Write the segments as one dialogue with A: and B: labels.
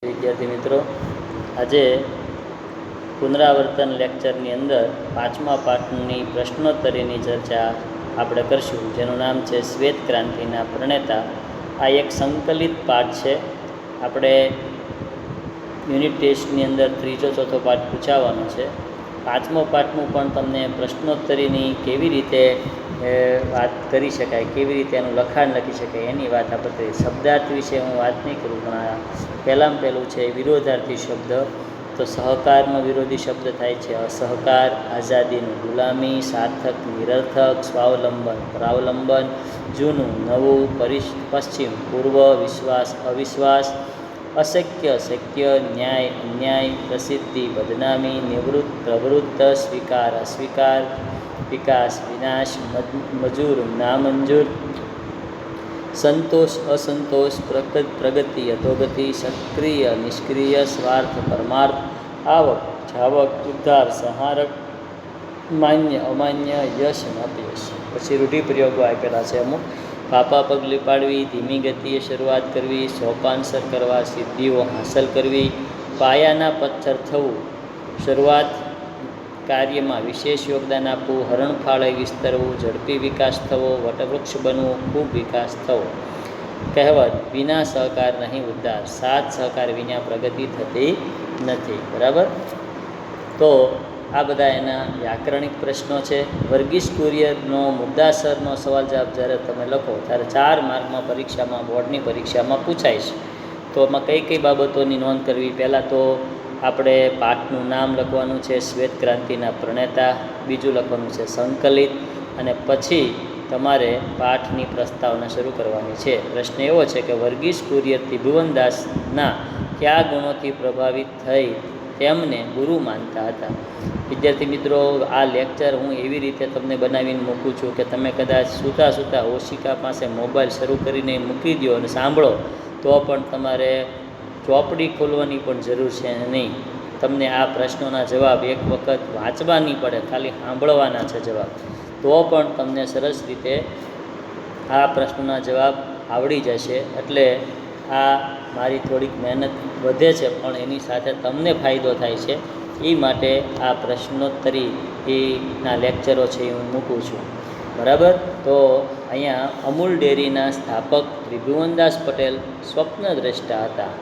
A: વિદ્યાર્થી મિત્રો, આજે પુનરાવર્તન લેક્ચરની અંદર 5મા પાઠની પ્રશ્નોત્તરીની ચર્ચા આપણે કરશું, જેનું નામ છે શ્વેત ક્રાંતિના પ્રણેતા. આ એક સંકલિત પાઠ છે. આપણે યુનિટ ટેસ્ટની અંદર 3જો 4થો પાઠ પૂછાવાનો છે. 5મો પાઠનું પણ તમને પ્રશ્નોત્તરીની કેવી રીતે વાત કરી શકાય, કેવી રીતે એનું લખાણ લખી શકાય એની વાત આપણે કરીએ. શબ્દાર્થ વિશે હું વાત નહીં કરું, પણ પહેલાં પહેલું છે વિરોધાર્થી શબ્દ. તો સહકારનો વિરોધી શબ્દ થાય છે અસહકાર, આઝાદીનું ગુલામી, સાર્થક નિરર્થક, સ્વાવલંબન પરાવલંબન, જૂનું નવું, પશ્ચિમ પૂર્વ, વિશ્વાસ અવિશ્વાસ, અશક્ય શક્ય, ન્યાય અન્યાય, પ્રસિદ્ધિ બદનામી, નિવૃત્ત પ્રવૃત્ત, સ્વીકાર અસ્વીકાર, વિકાસ વિનાશ, મજૂર નામંજૂર, સંતોષ અસંતોષ, પ્રગતિ અધોગતિ, સક્રિય નિષ્ક્રિય, સ્વાર્થ પરમાર્થ, આવક જાવક, ઉદ્ધાર સંહારક, માન્ય અમાન્ય, યશ અને અપયશ. પછી રૂઢિપ્રયોગો આપેલા છે અમુક. પાપા પગલી પાડવી, ધીમી ગતિએ શરૂઆત કરવી, સોપાનસર કરવા, સિદ્ધિઓ હાંસલ કરવી, પાયાના પથ્થર થવું, શરૂઆત કાર્યમાં વિશેષ યોગદાન આપવું, હરણફાળે વિસ્તરવું, ઝડપી વિકાસ થવો, વટવૃક્ષ બનવું, ખૂબ વિકાસ થવો. કહેવત વિના સહકાર નહીં ઉદ્ધાર, સાથ સહકાર વિના પ્રગતિ થતી નથી. બરાબર. તો આ બધા એના વ્યાકરણિક પ્રશ્નો છે. વર્ગીસ કુરિયરનો મુદ્દાસરનો સવાલ જવાબ જ્યારે તમે લખો ત્યારે 4 માર્કમાં પરીક્ષામાં, બોર્ડની પરીક્ષામાં પૂછાય છે. તો એમાં કઈ કઈ બાબતોની નોંધ કરવી? પહેલાં તો આપણે પાઠનું નામ લખવાનું છે શ્વેત ક્રાંતિના પ્રણેતા, બીજું લખવાનું છે સંકલિત, અને પછી તમારે પાઠની પ્રસ્તાવના શરૂ કરવાની છે. પ્રશ્ન એવો છે કે વર્ગીસ કુરિયર ત્રિભુવનદાસના કયા ગુણોથી પ્રભાવિત થઈ તેમને ગુરુ માનતા હતા? વિદ્યાર્થી મિત્રો, આ લેક્ચર હું એવી રીતે તમને બનાવીને મૂકું છું કે તમે કદાચ સૂતા સૂતા ઓશિકા પાસે મોબાઈલ શરૂ કરીને મૂકી દો અને સાંભળો તો પણ તમારે ચોપડી ખોલવાની પણ જરૂર છે નહીં. તમને આ પ્રશ્નોના જવાબ એક વખત વાંચવા નહીં પડે, ખાલી સાંભળવાના છે જવાબ, તો પણ તમને સરસ રીતે આ પ્રશ્નોના જવાબ આવડી જશે. એટલે આ મારી થોડીક મહેનત વધે છે, પણ એની સાથે તમને ફાયદો થાય છે. એ માટે આ પ્રશ્નોત્તરી એના લેક્ચરો છે એ હું મૂકું છું. બરાબર. તો અહીંયા અમૂલ ડેરીના સ્થાપક ત્રિભુવનદાસ પટેલ સ્વપ્નદ્રષ્ટા હતા.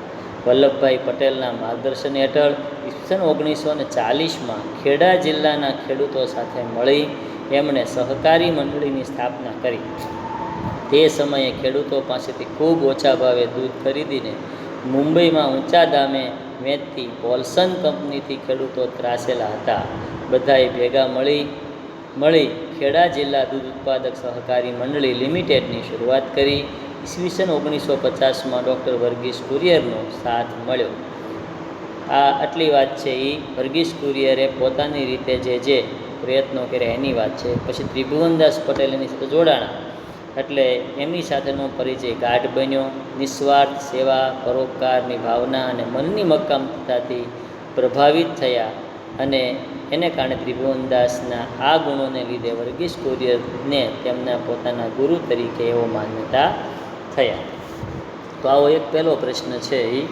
A: વલ્લભભાઈ પટેલના માર્ગદર્શન હેઠળ ઈસવીસન 1940માં ખેડા જિલ્લાના ખેડૂતો સાથે મળી એમણે સહકારી મંડળીની સ્થાપના કરી. તે સમયે ખેડૂતો પાસેથી ખૂબ ઓછા ભાવે દૂધ ખરીદીને મુંબઈમાં ઊંચા દામે વેચતી પોલ્સન કંપનીથી ખેડૂતો ત્રાસેલા હતા. બધાએ ભેગા મળી ખેડા જિલ્લા દૂધ ઉત્પાદક સહકારી મંડળી લિમિટેડની શરૂઆત કરી. ઈસવીસન 1950માં ડૉક્ટર વર્ગીસ કુરિયરનો સાથ મળ્યો. આ આટલી વાત છે એ વર્ગીસ કુરિયરે પોતાની રીતે જે પ્રયત્નો કર્યા એની વાત છે. પછી ત્રિભુવનદાસ પટેલ એની સાથે જોડાણા, એટલે એમની સાથેનો પરિચય ગાઢ બન્યો. નિસ્વાર્થ સેવા, પરોપકારની ભાવના અને મનની મક્કમતાથી પ્રભાવિત થયા, અને એને કારણે ત્રિભુવનદાસના આ ગુણોને લીધે વર્ગીસ કુરિયરને તેમના પોતાના ગુરુ તરીકે એવો માન્યતા થયા. તો આવો એક પહેલો પ્રશ્ન છે એ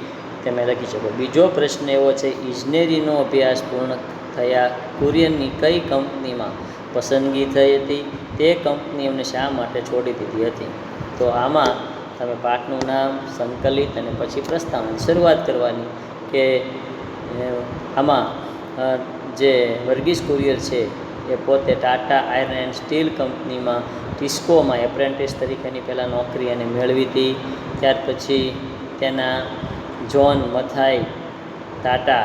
A: તમે લખી શકો. બીજો પ્રશ્ન એવો છે ઇજનેરીનો અભ્યાસ પૂર્ણ થયા કુરિયરની કઈ કંપનીમાં પસંદગી થઈ હતી? તે કંપની એમને શા માટે છોડી દીધી હતી? તો આમાં તમે પાઠનું નામ, સંકલિત અને પછી પ્રસ્તાવના શરૂઆત કરવાની કે આમાં જે વર્ગીસ કુરિયર છે એ પોતે ટાટા આયર્ન એન્ડ સ્ટીલ કંપનીમાં ટિસ્કોમાં એપ્રેન્ટિસ તરીકેની પહેલાં નોકરી એને મેળવી હતી. ત્યાર પછી તેના જોન મથાઈ ટાટા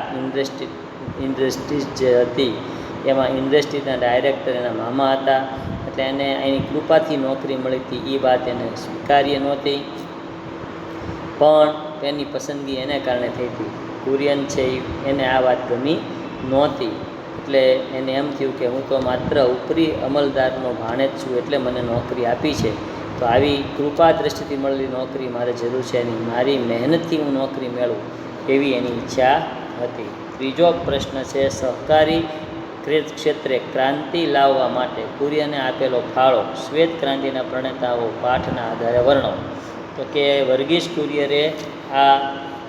A: ઇન્ડસ્ટ્રીઝ જે હતી એમાં ઇન્ડસ્ટ્રીના ડાયરેક્ટર એના મામા હતા, એટલે એને એની કૃપાથી નોકરી મળી હતી. એ વાત એને સ્વીકાર્ય નહોતી, પણ તેની પસંદગી એને કારણે થઈ હતી. કુરિયન છે એને આ વાત ગમી નહોતી, એટલે એને એમ થયું કે હું તો માત્ર ઉપરી અમલદારનો ભાણેજ છું, એટલે મને નોકરી આપી છે, તો આવી કૃપા દ્રષ્ટિથી મળેલી નોકરી મારે જરૂર છે નહીં, મારી મહેનતથી હું નોકરી મેળવું એવી એની ઈચ્છા હતી. ત્રીજો પ્રશ્ન છે સહકારી ક્ષેત્રે ક્રાંતિ લાવવા માટે કુરિયને આપેલો ફાળો શ્વેત ક્રાંતિના પ્રણેતાઓ પાઠના આધારે વર્ણવો. તો કે વર્ગીસ કુરિયરે આ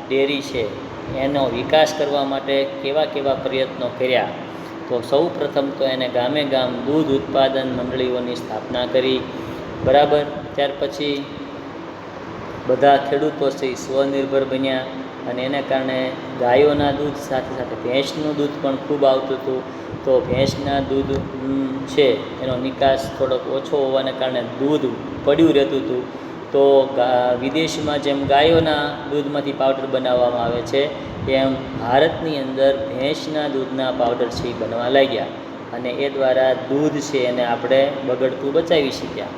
A: ડેરી છે એનો વિકાસ કરવા માટે કેવા કેવા પ્રયત્નો કર્યા. તો સૌ પ્રથમ તો એને ગામે ગામ દૂધ ઉત્પાદન મંડળીઓની સ્થાપના કરી, બરાબર. ત્યાર પછી બધા ખેડૂતો છે એ સ્વનિર્ભર બન્યા, અને એને કારણે ગાયોના દૂધ સાથે સાથે ભેંસનું દૂધ પણ ખૂબ આવતું હતું. તો ભેંસના દૂધ છે એનો નિકાસ થોડોક ઓછો હોવાને કારણે દૂધ પડ્યું રહેતું હતું. તો વિદેશમાં જેમ ગાયોના દૂધમાંથી પાવડર બનાવવામાં આવે છે, એમ ભારતની અંદર ભેંસના દૂધના પાવડર છે એ બનવા લાગ્યા, અને એ દ્વારા દૂધ છે એને આપણે બગડતું બચાવી શક્યા.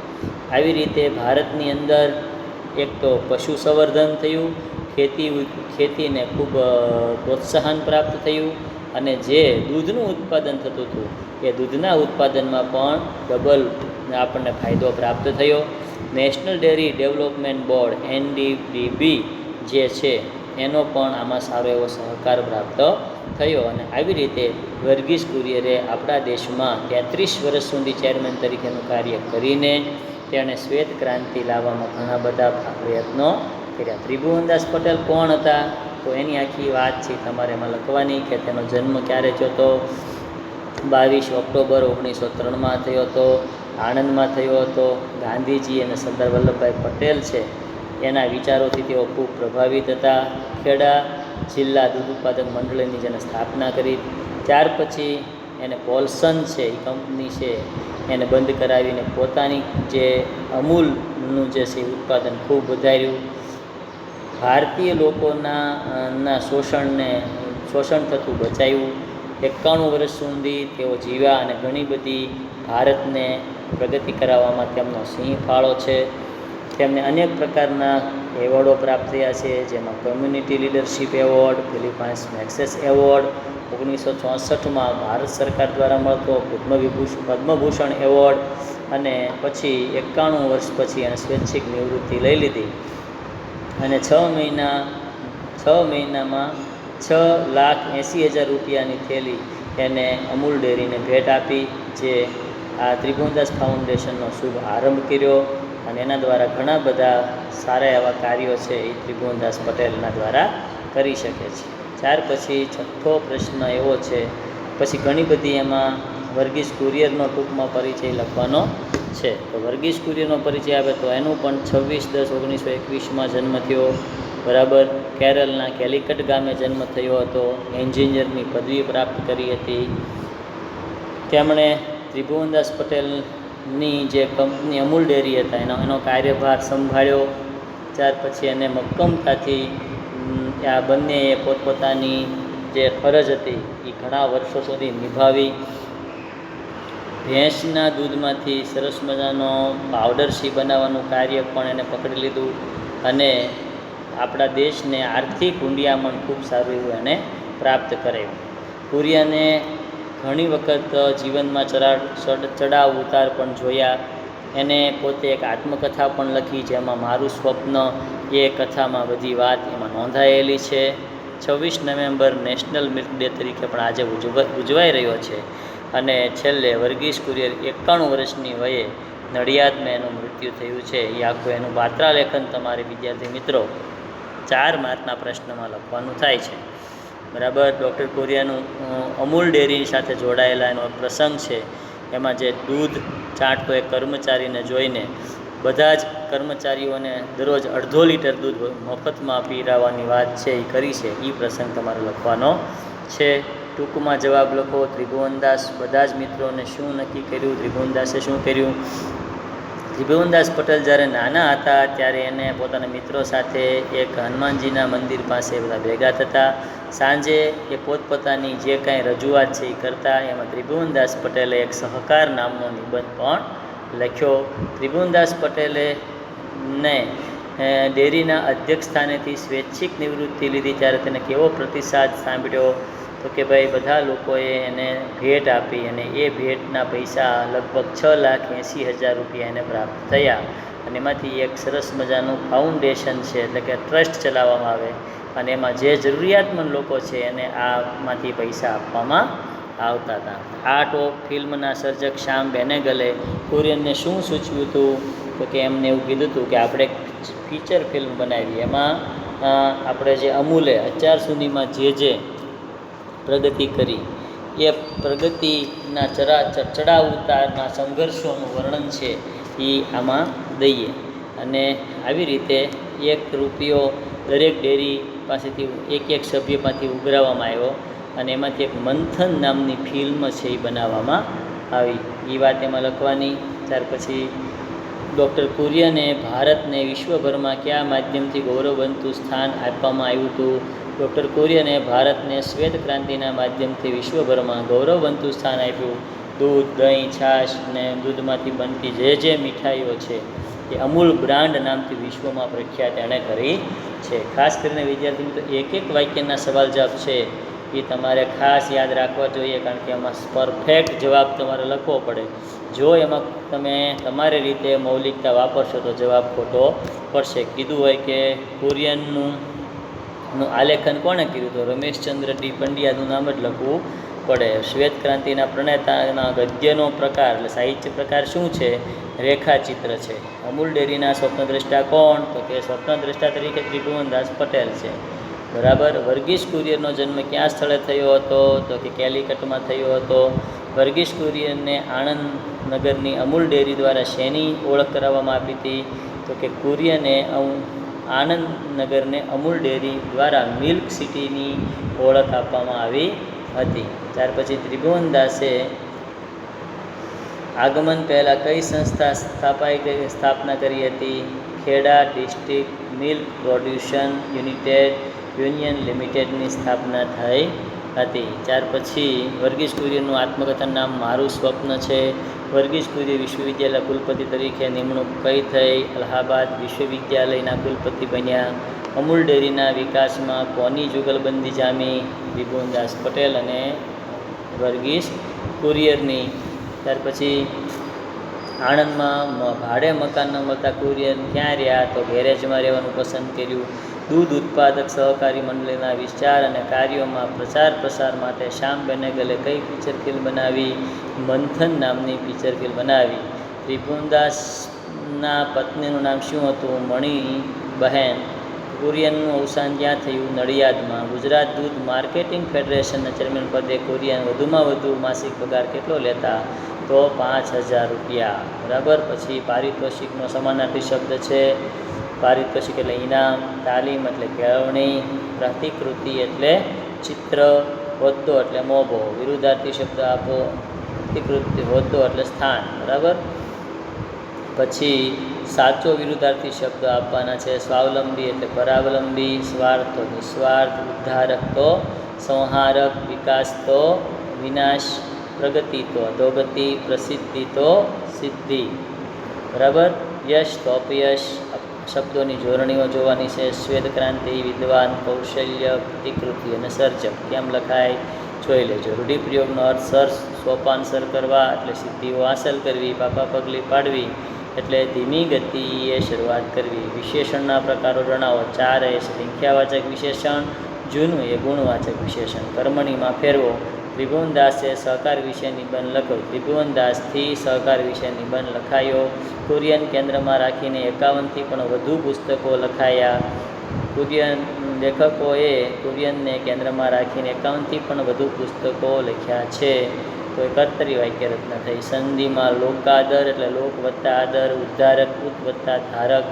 A: આવી રીતે ભારતની અંદર એક તો પશુ સંવર્ધન થયું, ખેતીને ખૂબ પ્રોત્સાહન પ્રાપ્ત થયું, અને જે દૂધનું ઉત્પાદન થતું હતું એ દૂધના ઉત્પાદનમાં પણ ડબલ આપણને ફાયદો પ્રાપ્ત થયો. National dairy development board NDDB જે છે એનો પણ આમાં સારો એવો સહકાર પ્રાપ્ત થયો, અને આવી રીતે વર્ગીસ કુરિયરે આપણા દેશમાં 33 વર્ષ સુધી ચેરમેન તરીકેનું કાર્ય કરીને તેણે શ્વેત ક્રાંતિ લાવવામાં ઘણા બધા પ્રયત્નો કર્યા. ત્રિભુવનદાસ પટેલ કોણ હતા? તો એની આખી વાત છે તમારે એમાં લખવાની, કે તેનો જન્મ ક્યારે થયો હતો? 22 ઓક્ટોબર 1903 થયો હતો, આણંદમાં થયો હતો. ગાંધીજી અને સરદાર વલ્લભભાઈ પટેલ છે એના વિચારોથી તેઓ ખૂબ પ્રભાવિત હતા. ખેડા જિલ્લા દૂધ ઉત્પાદક મંડળીની જેને સ્થાપના કરી. ત્યાર પછી એને પોલ્સન છે એ કંપની છે એને બંધ કરાવીને પોતાની જે અમૂલનું જે છે ઉત્પાદન ખૂબ વધાર્યું. ભારતીય લોકોના શોષણ થતું બચાવ્યું. 91 વર્ષ સુધી તેઓ જીવ્યા, અને ઘણી બધી ભારતને પ્રગતિ કરાવવામાં તેમનો સિંહ ફાળો છે. તેમને અનેક પ્રકારના એવોર્ડો પ્રાપ્ત થયા છે, જેમાં community leadership award, Philippines Magsaysay award, 1964માં ભારત સરકાર દ્વારા મળતો પદ્મભૂષણ એવોર્ડ, અને પછી 91 વર્ષ પછી એને સ્વૈચ્છિક નિવૃત્તિ લઈ લીધી, અને 6 મહિનામાં 6,80,000 રૂપિયાની થેલી એને અમૂલ ડેરીને ભેટ આપી, જે આ ત્રિભુવનદાસ ફાઉન્ડેશનનો શુભ આરંભ કર્યો, અને એના દ્વારા ઘણા બધા સારા એવા કાર્યો છે એ ત્રિભુવનદાસ પટેલના દ્વારા કરી શકે છે. ત્યાર પછી છઠ્ઠો પ્રશ્ન એવો છે, પછી ઘણી બધી એમાં વર્ગીસ કુરિયરનો ટૂંકમાં પરિચય લખવાનો છે. તો વર્ગીસ કુરિયરનો પરિચય આવે તો એનું પણ 26/10/1921માં જન્મ થયો, બરાબર. કેરળના કેલિકટ ગામે જન્મ થયો હતો. એન્જિનિયરની પદવી પ્રાપ્ત કરી હતી. તેમણે ત્રિભુવનદાસ પટેલની જે કંપની અમૂલ ડેરી હતા એનો કાર્યભાર સંભાળ્યો. ત્યાર પછી એને મક્કમતાથી આ બંનેએ પોતપોતાની જે ફરજ હતી એ ઘણા વર્ષો સુધી નિભાવી. ભેંસના દૂધમાંથી સરસ મજાનો પાવડર સી બનાવવાનું કાર્ય પણ એને પકડી લીધું, અને આપણા દેશને આર્થિક હુંડિયામણ ખૂબ સારું એવું એને પ્રાપ્ત કરાવ્યું. કુરિયને ઘણી વખત જીવનમાં ચડાવ ઉતાર પણ જોયા. એને પોતે એક આત્મકથા પણ લખી, જેમાં મારું સ્વપ્ન એ કથામાં બધી વાત એમાં નોંધાયેલી છે. 26 નવેમ્બર નેશનલ મિલ્ક ડે તરીકે પણ આજે ઉજવાઈ રહ્યો છે. અને છેલ્લે વર્ગીસ કુરિયર 91 વર્ષની વયે નડિયાદમાં એનું મૃત્યુ થયું છે. એ આખું એનું વાર્તાલેખન તમારે વિદ્યાર્થી મિત્રો 4 માર્કના પ્રશ્નમાં લખવાનું થાય છે, બરાબર. ડૉક્ટર કુરિયરનું અમૂલ ડેરી સાથે જોડાયેલા એનો પ્રસંગ છે, એમાં જે દૂધ ચાટતો એક કર્મચારીને જોઈને બધા જ કર્મચારીઓને દરરોજ 1/2 લીટર દૂધ મફતમાં પીવડાવવાની વાત છે એ કરી છે. એ પ્રસંગ તમારે લખવાનો છે. ટૂંકમાં જવાબ લખો. ત્રિભુવનદાસ બધા જ મિત્રોને શું નક્કી કર્યું? ત્રિભુવનદાસે શું કર્યું? ત્રિભુવનદાસ પટેલ જ્યારે નાના હતા ત્યારે એને પોતાના મિત્રો સાથે એક હનુમાનજીના મંદિર પાસે બધા ભેગા થતા. સાંજે એ પોતપોતાની જે કાંઈ રજૂઆત છે એ કરતા. એમાં ત્રિભુવનદાસ પટેલે એક સહકાર નામનો નિબંધ પણ લખ્યો. ત્રિભુવનદાસ પટેલે ડેરીના અધ્યક્ષ સ્થાનેથી સ્વૈચ્છિક નિવૃત્તિ લીધી ત્યારે તેને કેવો પ્રતિસાદ સાંભળ્યો? તો કે ભાઈ બધા લોકોએ એને ભેટ આપી, અને એ ભેટના પૈસા લગભગ 6,80,000 રૂપિયા એને પ્રાપ્ત થયા. અને એમાંથી એક સરસ મજાનું ફાઉન્ડેશન છે, એટલે કે ટ્રસ્ટ ચલાવવામાં આવે, અને એમાં જે જરૂરિયાતમંદ લોકો છે એને આમાંથી પૈસા આપવામાં આવતા હતા. આર્ટ ઓફ ફિલ્મના સર્જક શ્યામ બેનેગલે કુરિયનને શું સૂચવ્યું હતું? તો કે એમને એવું કીધું હતું કે આપણે ફીચર ફિલ્મ બનાવી, એમાં આપણે જે અમૂલે અત્યાર સુધીમાં જે પ્રગતિ કરી એ પ્રગતિના ચડાવ ઉતારના સંઘર્ષોનું વર્ણન છે એ આમાં દઈએ. અને આવી રીતે ₹1 દરેક ડેરી પાસેથી એક સભ્ય પાસેથી ઉઘરાવવામાં આવ્યો અને એમાંથી એક મંથન નામની ફિલ્મ છે એ બનાવવામાં આવી. એ વાત એમાં લખવાની. ત્યાર પછી ડૉક્ટર કુરિયને ભારતને વિશ્વભરમાં કયા માધ્યમથી ગૌરવવંતું સ્થાન આપવામાં આવ્યું હતું? ડૉક્ટર કુરિયને ભારતને શ્વેત ક્રાંતિના માધ્યમથી વિશ્વભરમાં ગૌરવવંતું સ્થાન આપ્યું. દૂધ, દહીં, છાશ અને દૂધમાંથી બનતી જે મીઠાઈઓ છે એ અમૂલ બ્રાન્ડ નામથી વિશ્વમાં પ્રખ્યાત એણે કરી છે. ખાસ કરીને વિદ્યાર્થી મિત્રો એક વાક્યના સવાલ જવાબ છે એ તમારે ખાસ યાદ રાખવા જોઈએ, કારણ કે એમાં પરફેક્ટ જવાબ તમારે લખવો પડે. જો એમાં તમે તમારી રીતે મૌલિકતા વાપરશો તો જવાબ ખોટો પડશે. કીધું હોય કે કુરિયનનું આલેખન કોણે કર્યું? તો રમેશચંદ્ર ડી પંડ્યાનું નામ જ લખવું પડે. શ્વેત ક્રાંતિના પ્રણેતાના ગદ્યનો પ્રકાર એટલે સાહિત્ય પ્રકાર શું છે? રેખાચિત્ર છે. અમૂલ ડેરીના સ્વપ્નદ્રષ્ટા કોણ? તો કે સ્વપ્નદ્રષ્ટા તરીકે ત્રિભુવનદાસ પટેલ છે. બરાબર. વર્ગીસ કુરિયરનો જન્મ ક્યાં સ્થળે થયો હતો? તો કે કેલિકટમાં થયો હતો. વર્ગીસ કુરિયરને આણંદ નગરની અમૂલ ડેરી દ્વારા શેની ઓળખ કરાવવામાં આપી હતી? તો કે કુરિયને આણંદ નગરને અમૂલ ડેરી દ્વારા મિલ્ક સિટીની ઓળખ આપવામાં આવી હતી. ત્યાર પછી ત્રિભુવનદાસે આગમન પહેલાં કઈ સંસ્થા સ્થાપના કરી હતી? Kheda district milk production union લિમિટેડની સ્થાપના થઈ હતી. ત્યાર પછી વર્ગીસ કુરિયરનું આત્મકથન નામ મારું સ્વપ્ન છે. વર્ગીસ કુરિયર વિશ્વવિદ્યાલય કુલપતિ તરીકે નિમણૂક કઈ થઈ? અલ્હાબાદ વિશ્વવિદ્યાલયના કુલપતિ બન્યા. અમૂલ ડેરીના વિકાસમાં કોની જુગલબંધી જામી? ત્રિભુવનદાસ પટેલ અને વર્ગીસ કુરિયરની. ત્યાર પછી આણંદમાં ભાડે મકાન ન મળતા કુરિયર ક્યાં રહ્યા? તો ગેરેજમાં રહેવાનું પસંદ કર્યું. દૂધ ઉત્પાદક સહકારી મંડળીના વિચાર અને કાર્યોમાં પ્રચાર પ્રસાર માટે શ્યામ બેનેગલે કઈ પિક્ચર ફિલ્મ બનાવી? મંથન નામની પિક્ચર ફિલ્મ બનાવી. ત્રિભુવનદાસના પત્નીનું નામ શું હતું? મણિબહેન. કુરિયનનું અવસાન ક્યાં થયું? નડિયાદમાં. ગુજરાત દૂધ માર્કેટિંગ ફેડરેશનના ચેરમેન પદે કુરિયન વધુમાં વધુ માસિક પગાર કેટલો લેતા? તો ₹5000. બરાબર. પછી પારિતોષિકનો સમાનાર્થી શબ્દ છે. પારિતોષિક એટલે ઇનામ, તાલીમ એટલે કેળવણી, પ્રતિકૃતિ એટલે ચિત્ર, હોદ્દો એટલે મોભો. વિરુદ્ધાર્થી શબ્દ આપો. પ્રતિકૃતિ, હોદ્દો એટલે સ્થાન. બરાબર. પછી સાચો વિરુદ્ધાર્થી શબ્દ આપવાના છે. સ્વાવલંબી એટલે પરાવલંબી, સ્વાર્થ તો નિસ્વાર્થ, ઉદ્ધારક તો સંહારક, વિકાસ તો વિનાશ, પ્રગતિ તો અધોગતિ, પ્રસિદ્ધિ તો સિદ્ધિ. બરાબર. યશ તો અપયશ. શબ્દોની જોડણીઓ જોવાની છે. શ્વેત ક્રાંતિ, વિદ્વાન, કૌશલ્ય, પ્રતિકૃતિ અને સર્જક કેમ લખાય જોઈ લેજો. રૂઢિપ્રયોગનો અર્થ સોપાન સર કરવા એટલે સિદ્ધિઓ હાંસલ કરવી. પાપા પગલી પાડવી એટલે ધીમી ગતિએ શરૂઆત કરવી. વિશેષણના પ્રકારો જણાવો. 4 સંખ્યાવાચક વિશેષણ, જૂનું એ ગુણવાચક વિશેષણ. કર્મણીમાં ફેરવો. ત્રિભુવનદાસે સહકાર વિશે નિબંધ લખ્યો. ત્રિભુવનદાસથી સહકાર વિશે નિબંધ લખાયો. કુરિયન કેન્દ્રમાં રાખીને 51થી પણ વધુ પુસ્તકો લખાયા. લેખકોએ કુરિયનને કેન્દ્રમાં રાખીને 51થી પણ વધુ પુસ્તકો લખ્યા છે. તો 71 વાક્ય રચના થઈ. સંધિમાં લોકાદર એટલે લોક વત્તા આદર, ઉદ્ધારક ઉત વત્તા ધારક,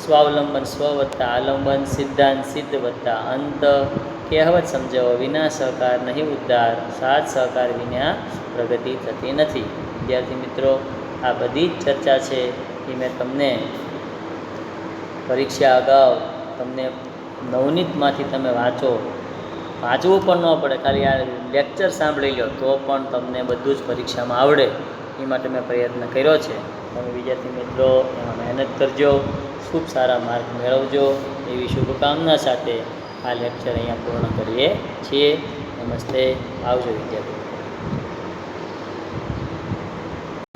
A: સ્વાવલંબન સ્વ વત્તા આલંબન, સિદ્ધાંત સિદ્ધ વત્તા અંત. કહેવત સમજાવો. વિના સહકાર નહીં ઉદ્ધાર, સાથ સહકાર વિના પ્રગતિ થતી નથી. વિદ્યાર્થી મિત્રો, આ બધી જ ચર્ચા છે એ મેં તમને પરીક્ષા અગાઉ તમને નવનીતમાંથી તમે વાંચવું પણ ન પડે, ખાલી આ લેક્ચર સાંભળી લો તો પણ તમને બધું જ પરીક્ષામાં આવડે એ માટે મેં પ્રયત્ન કર્યો છે. તમે વિદ્યાર્થી મિત્રો એમાં મહેનત કરજો, ખૂબ સારા માર્ક મેળવજો એવી શુભકામના સાથે આ લેક્ચર અહીંયા પૂર્ણ કરીએ છીએ. નમસ્તે. આવજો વિદ્યાર્થી.